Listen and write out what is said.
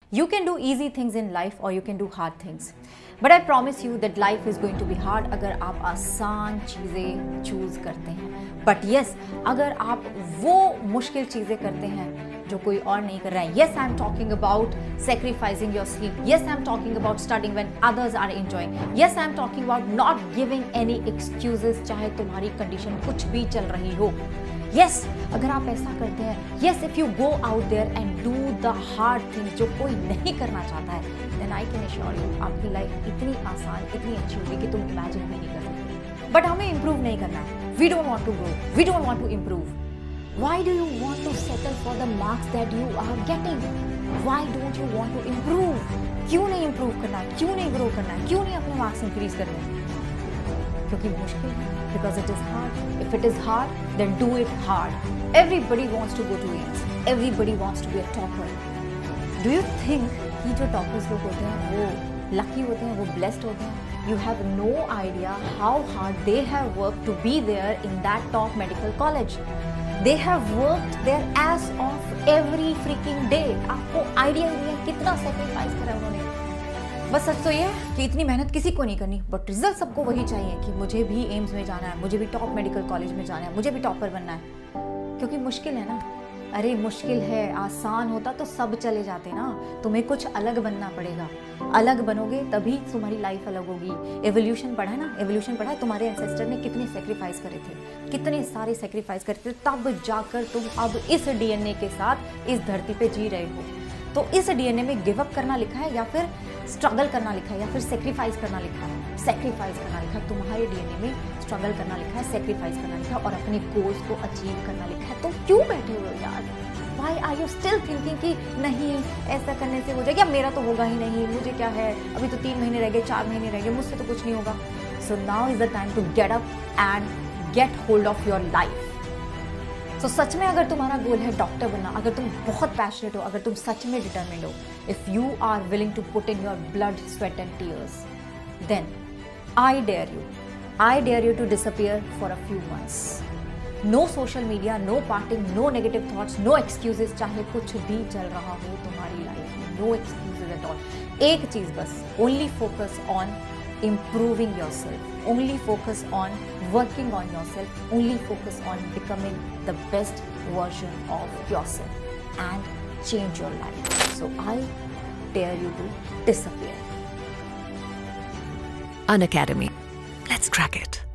You can do easy things in life or you can do hard things. But I promise you that life is going to be hard अगर आप आसान चीज़ें choose करते हैं. But yes, अगर आप वो मुश्किल चीज़ें करते हैं जो कोई और नहीं कर रहा है. Yes, I am talking about sacrificing your sleep. Yes, I am talking about studying when others are enjoying. Yes, I am talking about not giving any excuses चाहे तुम्हारी कंडीशन कुछ भी चल रही हो. Yes, अगर आप ऐसा करते हैं, yes, if you go out there and do the hard things जो कोई नहीं करना चाहता है, then I can assure you आपकी लाइफ इतनी आसान, इतनी अच्छी होगी कि तुम इमेजिन भी नहीं कर सकते. बट हमें इम्प्रूव नहीं करना है. We don't want to grow. We don't want to improve. Why do you want to settle for the marks that you are getting? Why don't you want to improve? क्यों नहीं improve करना है? क्यों नहीं grow करना है? क्यों नहीं अपने marks increase करने हैं? क्योंकि मुश्किल है. Because it is hard. If it is hard, then do it hard. Everybody wants to go to AIIMS. Everybody wants to be a topper. Do you think कि जो toppers लोग होते हैं वो lucky होते हैं, वो blessed होते हैं? You have no idea how hard they have worked to be there in that top medical college. They have worked their ass off every freaking day. आपको idea नहीं है कितना sacrifice करा उन्होंने. बस सच तो ये है कि इतनी मेहनत किसी को नहीं करनी, बट रिजल्ट सबको वही चाहिए कि मुझे भी एम्स में जाना है, मुझे भी टॉप मेडिकल कॉलेज में जाना है, मुझे भी टॉपर बनना है. क्योंकि मुश्किल है ना. अरे मुश्किल है. आसान होता तो सब चले जाते ना. तुम्हें कुछ अलग बनना पड़ेगा. अलग बनोगे तभी तुम्हारी लाइफ अलग होगी. एवोल्यूशन पढ़ा है ना. एवोल्यूशन पढ़ा है. तुम्हारे एंसेस्टर ने कितने सेक्रीफाइस करे थे, कितने सारे सेक्रीफाइस करे थे, तब जाकर तुम अब इस डीएनए के साथ इस धरती पे जी रहे हो. तो इस डीएनए में गिव अप करना लिखा है या फिर स्ट्रगल करना लिखा है या फिर सेक्रीफाइस करना लिखा है? सेक्रीफाइस करना लिखा है. तुम्हारे डीएनए में स्ट्रगल करना लिखा है, सेक्रीफाइस करना लिखा है और अपने गोल्स को अचीव करना लिखा है. तो क्यों बैठे हो यार? Why are you still thinking कि नहीं ऐसा करने से हो जाएगा, मेरा तो होगा ही नहीं, मुझे क्या है, अभी तो 3 महीने रह गए, 4 महीने रह गए, मुझसे तो कुछ नहीं होगा. So now is the time to get up and get hold of your life. तो सच में अगर तुम्हारा गोल है डॉक्टर बनना, अगर तुम बहुत पैशनेट हो, अगर तुम सच में डिटरमिन्ड हो, if you are willing to put in your blood, sweat and tears, then I dare you to disappear for a few months. No social media, no partying, no negative thoughts, no excuses. चाहे कुछ भी चल रहा हो तुम्हारी life में, no excuses at all. एक चीज बस, only focus on improving yourself, only focus on working on yourself, only focus on becoming the best version of yourself and change your life. So I dare you to disappear. Unacademy. Let's crack it.